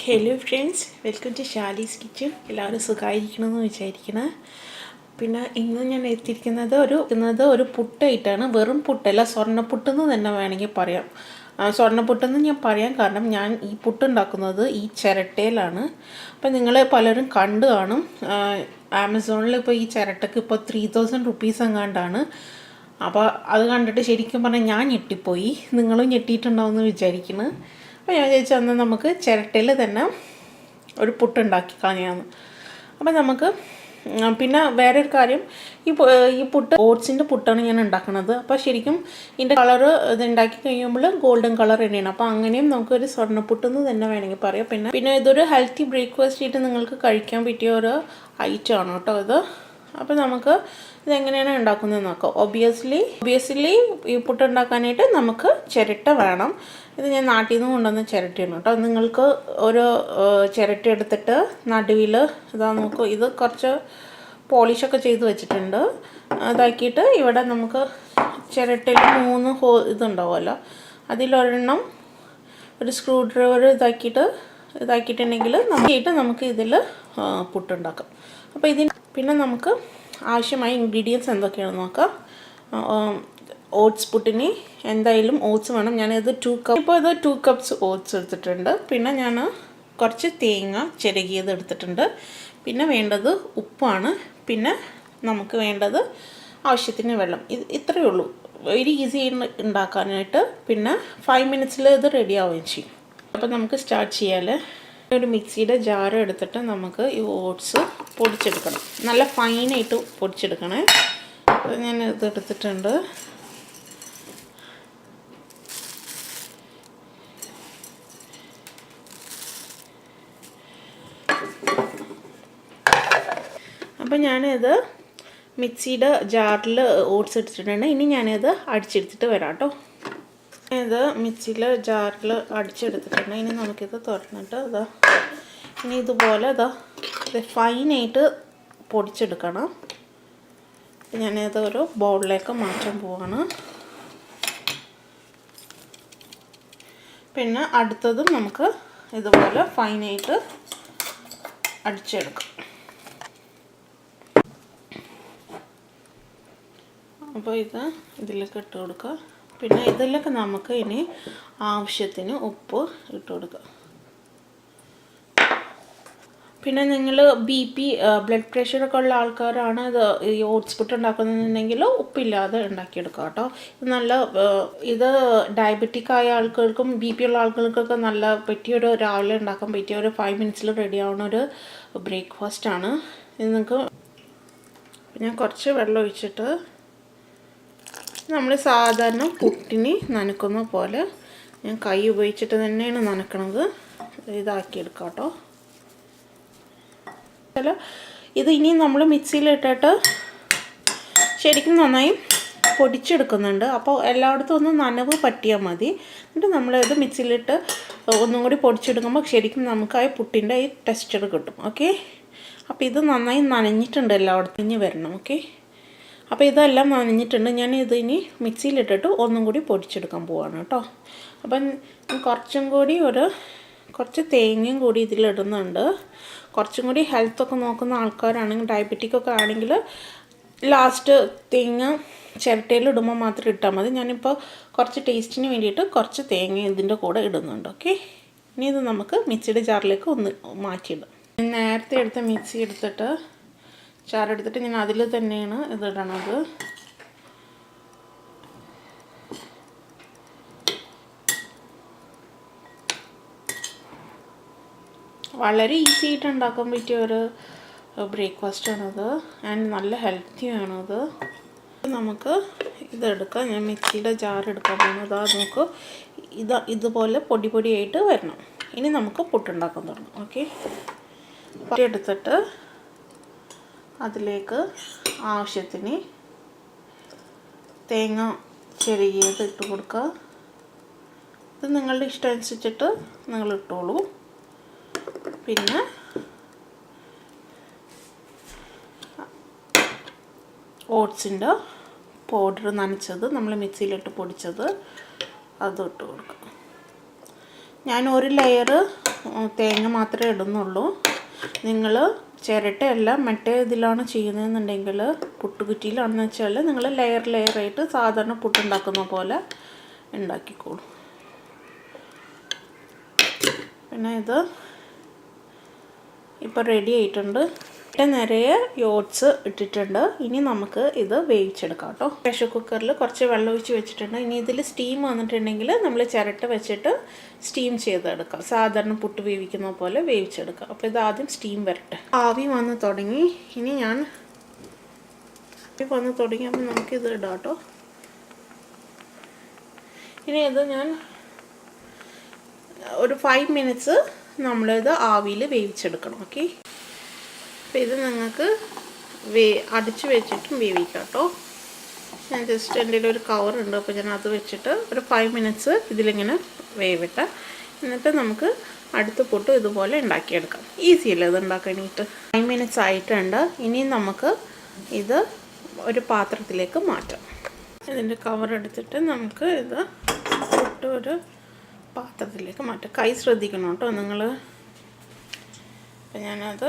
Hello friends, welcome to Shalee's kitchen. എല്ലാവരും സുഖമായിരിക്കണമെന്ന് വിചാരിക്കണം. പിന്നെ ഇന്ന് ഞാൻ എത്തിയിരിക്കുന്നത് ഒരു പുട്ടായിട്ടാണ്. വെറും പുട്ടല്ല, സ്വർണ്ണപ്പുട്ടെന്ന് തന്നെ വേണമെങ്കിൽ പറയാം. സ്വർണ്ണപ്പുട്ടെന്ന് ഞാൻ പറയാൻ കാരണം ഞാൻ ഈ പുട്ടുണ്ടാക്കുന്നത് ഈ ചിരട്ടയിലാണ്. അപ്പം നിങ്ങൾ പലരും കണ്ടു കാണും. ആമസോണിൽ ഇപ്പോൾ ഈ ചിരട്ടയ്ക്ക് ഇപ്പോൾ 3000 റുപ്പീസ് എങ്ങാണ്ടാണ്. അപ്പോൾ അത് കണ്ടിട്ട് ശരിക്കും പറഞ്ഞാൽ ഞാൻ ഞെട്ടിപ്പോയി. നിങ്ങളും ഞെട്ടിയിട്ടുണ്ടാവുമെന്ന് വിചാരിക്കുന്നു. അപ്പോൾ ഞാൻ വിചാരിച്ചു അന്ന് നമുക്ക് ചിരട്ടയിൽ തന്നെ ഒരു പുട്ടുണ്ടാക്കി കളയാമെന്ന്. അപ്പോൾ നമുക്ക് പിന്നെ വേറൊരു കാര്യം, ഈ പുട്ട് ഓട്സിൻ്റെ പുട്ടാണ് ഞാൻ ഉണ്ടാക്കുന്നത്. അപ്പോൾ ശരിക്കും ഇതിൻ്റെ കളറ് ഇത് ഉണ്ടാക്കി കഴിയുമ്പോൾ ഗോൾഡൻ കളർ തന്നെയാണ്. അപ്പോൾ അങ്ങനെയും നമുക്കൊരു സ്വർണ്ണപ്പുട്ടെന്ന് തന്നെ വേണമെങ്കിൽ പറയാം. പിന്നെ ഇതൊരു ഹെൽത്തി ബ്രേക്ക്ഫാസ്റ്റ് ആയിട്ട് നിങ്ങൾക്ക് കഴിക്കാൻ പറ്റിയ ഒരു ഐറ്റമാണ് കേട്ടോ ഇത്. അപ്പോൾ നമുക്ക് ഇതെങ്ങനെയാണ് ഉണ്ടാക്കുന്നത് നോക്കാം. ഒബിയസ്ലി ഈ പുട്ടുണ്ടാക്കാനായിട്ട് നമുക്ക് ചിരട്ട വേണം. ഇത് ഞാൻ നാട്ടിൽ നിന്ന് കൊണ്ടുവന്ന ചിരട്ടയാണ് കേട്ടോ. നിങ്ങൾക്ക് ഒരു ചിരട്ട എടുത്തിട്ട് നടുവിൽ ഇതാ നോക്കൂ, ഇത് കുറച്ച് പോളിഷൊക്കെ ചെയ്ത് വെച്ചിട്ടുണ്ട്. അതാക്കിയിട്ട് ഇവിടെ നമുക്ക് ചിരട്ടയിൽ 3 ഇതുണ്ടാവുമല്ലോ, അതിലൊരെണ്ണം ഒരു സ്ക്രൂ ഡ്രൈവർ ഇതാക്കിയിട്ടുണ്ടെങ്കിൽ നമുക്ക് ഇതിൽ പുട്ടുണ്ടാക്കാം. അപ്പോൾ പിന്നെ നമുക്ക് ആവശ്യമായ ഇൻഗ്രീഡിയൻസ് എന്തൊക്കെയാണെന്ന് നോക്കാം. ഓട്സ് പുട്ടിന് എന്തായാലും ഓട്സ് വേണം. ഞാനിത് 2 കപ്സ് ഓട്സ് എടുത്തിട്ടുണ്ട്. പിന്നെ ഞാൻ കുറച്ച് തേങ്ങ ചിരകിയത് എടുത്തിട്ടുണ്ട്. പിന്നെ വേണ്ടത് ഉപ്പാണ്. പിന്നെ നമുക്ക് വേണ്ടത് ആവശ്യത്തിന് വെള്ളം. ഇത്രയേ ഉള്ളൂ. വെരി ഈസി ഉണ്ടാക്കാനായിട്ട്. പിന്നെ 5 മിനിറ്റ്സിൽ ഇത് റെഡി ആവുകയും ചെയ്യും. അപ്പോൾ നമുക്ക് സ്റ്റാർട്ട് ചെയ്യാമല്ലേ. ഒരു മിക്സിയുടെ ജാർ എടുത്തിട്ട് നമുക്ക് ഈ ഓട്സ് പൊടിച്ചെടുക്കണം. നല്ല ഫൈനായിട്ട് പൊടിച്ചെടുക്കണേ. അപ്പോൾ ഞാൻ ഇത് എടുത്തിട്ടുണ്ട്. അപ്പോൾ ഞാനിത് മിക്സിയുടെ ജാറിൽ ഓട്സ് എടുത്തിട്ടുണ്ട്. ഇനി ഞാനിത് അടിച്ചെടുത്തിട്ട് വരാം കേട്ടോ. ഇത് മിക്സിയിൽ ജാറിൽ അടിച്ചെടുത്തിട്ടുണ്ട്. ഇനി നമുക്കിത് തുറന്നിട്ട് ഇനി ഇതുപോലെ ഇത് ഫൈനായിട്ട് പൊടിച്ചെടുക്കണം. ഞാനിത് ഒരു ബൗളിലേക്ക് മാറ്റാൻ പോവാണ്. പിന്നെ അടുത്തതും നമുക്ക് ഇതുപോലെ ഫൈനായിട്ട് അടിച്ചെടുക്കാം. അപ്പോൾ ഇതിലേക്ക് ഇട്ട് കൊടുക്കുക. പിന്നെ ഇതിലൊക്കെ നമുക്ക് ഇനി ആവശ്യത്തിന് ഉപ്പ് ഇട്ട് കൊടുക്കുക. പിന്നെ നിങ്ങൾ BP ബ്ലഡ് പ്രഷറൊക്കെ ഉള്ള ആൾക്കാരാണ് ഈ ഓട്സ് പുട്ട് ഉണ്ടാക്കുന്നതെന്നുണ്ടെങ്കിൽ ഉപ്പില്ലാതെ ഉണ്ടാക്കിയെടുക്കുക കേട്ടോ. ഇത് ഡയബറ്റിക് ആയ ആൾക്കാർക്കും BP ഉള്ള ആൾക്കാർക്കൊക്കെ നല്ല പറ്റിയൊരു രാവിലെ ഉണ്ടാക്കാൻ പറ്റിയ ഒരു 5 മിനിറ്റ്സിൽ റെഡി ആവുന്ന ഒരു ബ്രേക്ക്ഫാസ്റ്റാണ്. ഇത് നിങ്ങൾക്ക് ഞാൻ കുറച്ച് വെള്ളം ഒഴിച്ചിട്ട് നമ്മൾ സാധാരണ പുട്ടിന് നനക്കുന്ന പോലെ ഞാൻ കൈ ഉപയോഗിച്ചിട്ട് തന്നെയാണ് നനക്കണത്. ഇതാക്കിയെടുക്കാം കേട്ടോ. ഇത് ഇനി നമ്മൾ മിക്സിയിലിട്ടിട്ട് ശരിക്കും നന്നായി പൊടിച്ചെടുക്കുന്നുണ്ട്. അപ്പോൾ എല്ലായിടത്തും ഒന്ന് നനവ് പറ്റിയാൽ മതി. എന്നിട്ട് നമ്മളിത് മിക്സിയിലിട്ട് ഒന്നും കൂടി പൊടിച്ചെടുക്കുമ്പോൾ ശരിക്കും നമുക്ക് ആ പുട്ടിൻ്റെ ഈ ടെക്സ്ചർ കിട്ടും. ഓക്കെ. അപ്പോൾ ഇത് നന്നായി നനഞ്ഞിട്ടുണ്ട്, എല്ലായിടത്തും ഇനി വരണം. ഓക്കെ. അപ്പോൾ ഇതെല്ലാം നനഞ്ഞിട്ടുണ്ട്. ഞാൻ ഇതിനി മിക്സിയിലിട്ടിട്ട് ഒന്നും കൂടി പൊടിച്ചെടുക്കാൻ പോവാണ് കേട്ടോ. അപ്പം കുറച്ച് തേങ്ങയും കൂടി ഇതിലിടുന്നുണ്ട്. കുറച്ചും കൂടി ഹെൽത്തൊക്കെ നോക്കുന്ന ആൾക്കാരാണെങ്കിൽ, ഡയബറ്റിക്കൊക്കെ ആണെങ്കിൽ ലാസ്റ്റ് തേങ്ങ ചിരട്ടയിലിടുമ്പോൾ മാത്രം ഇട്ടാൽ മതി. ഞാനിപ്പോൾ കുറച്ച് ടേസ്റ്റിന് വേണ്ടിയിട്ട് കുറച്ച് തേങ്ങ ഇതിൻ്റെ കൂടെ ഇടുന്നുണ്ട്. ഓക്കെ. ഇനി ഇത് നമുക്ക് മിക്സിയുടെ ജാറിലേക്ക് ഒന്ന് മാറ്റിയിടാം. നേരത്തെ എടുത്ത മിക്സി എടുത്തിട്ട് ചാറെടുത്തിട്ട് ഞാൻ അതിൽ തന്നെയാണ് ഇതിടണത്. വളരെ ഈസി ആയിട്ട് ഉണ്ടാക്കാൻ പറ്റിയ ഒരു ബ്രേക്ക്ഫാസ്റ്റാണത്. ആൻഡ് നല്ല ഹെൽത്തിയാണത്. നമുക്ക് ഇതെടുക്കാം. ഞാൻ മിക്സിയുടെ ജാർ എടുക്കാൻ പോകുന്നത് നമുക്ക് ഇതുപോലെ പൊടിയായിട്ട് വരണം. ഇനി നമുക്ക് പുട്ടുണ്ടാക്കാൻ തുടങ്ങാം. ഓക്കെ. എടുത്തിട്ട് അതിലേക്ക് ആവശ്യത്തിന് തേങ്ങ ചിരകിയത് ഇട്ട് കൊടുക്കുക. ഇത് നിങ്ങളുടെ ഇഷ്ടം അനുസരിച്ചിട്ട് നിങ്ങൾ ഇട്ടോളൂ. പിന്നെ ഓട്സിൻ്റെ പൗഡർ നനച്ചത് നമ്മൾ മിക്സിയിലിട്ട് പൊടിച്ചത് അത് ഇട്ട് കൊടുക്കുക. ഞാൻ ഒരു ലെയർ തേങ്ങ മാത്രമേ ഇടുന്നുള്ളൂ. നിങ്ങൾ ചിരട്ടയല്ല മറ്റേ ഇതിലാണ് ചെയ്യുന്നതെന്നുണ്ടെങ്കിൽ, പുട്ടുകുറ്റിയിലാണെന്ന് വെച്ചാൽ നിങ്ങൾ ലെയറായിട്ട് സാധാരണ പുട്ടുണ്ടാക്കുന്ന പോലെ ഉണ്ടാക്കിക്കോളൂ. പിന്നെ ഇത് ഇപ്പോൾ റെഡി ആയിട്ടുണ്ട്. നിറയെ ഓട്സ് ഇട്ടിട്ടുണ്ട്. ഇനി നമുക്ക് ഇത് വേവിച്ചെടുക്കാം കേട്ടോ. പ്രഷർ കുക്കറിൽ കുറച്ച് വെള്ളം ഒഴിച്ച് വെച്ചിട്ടുണ്ട്. ഇനി ഇതിൽ സ്റ്റീം വന്നിട്ടുണ്ടെങ്കിൽ നമ്മൾ ചിരട്ട വെച്ചിട്ട് സ്റ്റീം ചെയ്തെടുക്കാം. സാധാരണ പുട്ട് വേവിക്കുന്ന പോലെ വേവിച്ചെടുക്കാം. അപ്പോൾ ഇത് ആദ്യം സ്റ്റീം വരട്ടെ. ആവി വന്ന് തുടങ്ങി. ഇനി തുടങ്ങിയപ്പോൾ നമുക്കിത് ഇടാം കേട്ടോ. ഇനി ഇത് ഞാൻ ഒരു 5 മിനിറ്റ്സ് നമ്മളിത് ആവിയിൽ വേവിച്ചെടുക്കണം. ഓക്കെ, അപ്പോൾ ഇത് നിങ്ങൾക്ക് അടച്ച് വെച്ചിട്ടും വേവിക്കാം കേട്ടോ. ഞാൻ ജസ്റ്റ് എൻ്റെ ഒരു കവറുണ്ട്, അപ്പോൾ ഞാൻ അത് വെച്ചിട്ട് ഒരു 5 മിനിറ്റ്സ് ഇതിലിങ്ങനെ വേവിട്ടെ. എന്നിട്ട് നമുക്ക് അടുത്ത പുട്ട് ഇതുപോലെ ഉണ്ടാക്കിയെടുക്കാം. ഈസിയല്ലേ ഇത് ഉണ്ടാക്കാനായിട്ട്. 5 മിനിറ്റ്സ് ആയിട്ടുണ്ട്. ഇനി നമുക്ക് ഇത് ഒരു പാത്രത്തിലേക്ക് മാറ്റാം. ഇതിൻ്റെ കവർ എടുത്തിട്ട് നമുക്ക് ഇത് പുട്ട് ഒരു പാത്രത്തിലേക്ക് മാറ്റാം. കൈ ശ്രദ്ധിക്കണം കേട്ടോ നിങ്ങൾ. അപ്പം ഞാനത്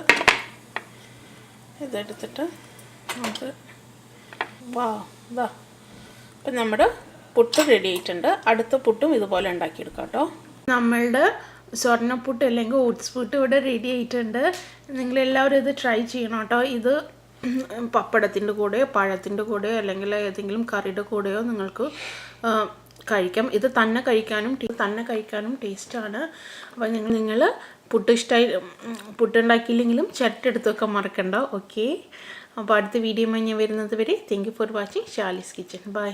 ഇതെടുത്തിട്ട് നമുക്ക് അപ്പം നമ്മുടെ പുട്ട് റെഡി ആയിട്ടുണ്ട്. അടുത്ത പുട്ടും ഇതുപോലെ ഉണ്ടാക്കിയെടുക്കാം കേട്ടോ. നമ്മളുടെ സ്വർണ്ണപ്പുട്ട് അല്ലെങ്കിൽ ഓട്സ് പുട്ട് ഇവിടെ റെഡി ആയിട്ടുണ്ട്. നിങ്ങളെല്ലാവരും ഇത് ട്രൈ ചെയ്യണം കേട്ടോ. ഇത് പപ്പടത്തിൻ്റെ കൂടെയോ പഴത്തിൻ്റെ കൂടെയോ അല്ലെങ്കിൽ ഏതെങ്കിലും കറിയുടെ കൂടെയോ നിങ്ങൾക്ക് കഴിക്കാം. ഇത് തന്നെ കഴിക്കാനും ടേസ്റ്റാണ്. അപ്പോൾ നിങ്ങൾ പുട്ടുണ്ടാക്കിയില്ലെങ്കിലും ചിരട്ടെടുത്ത് വെക്കാൻ മറക്കണ്ട. ഓക്കെ, അപ്പോൾ അടുത്ത വീഡിയോ ഞാൻ വരുന്നത് വരെ thank you for watching Shalee's kitchen. By.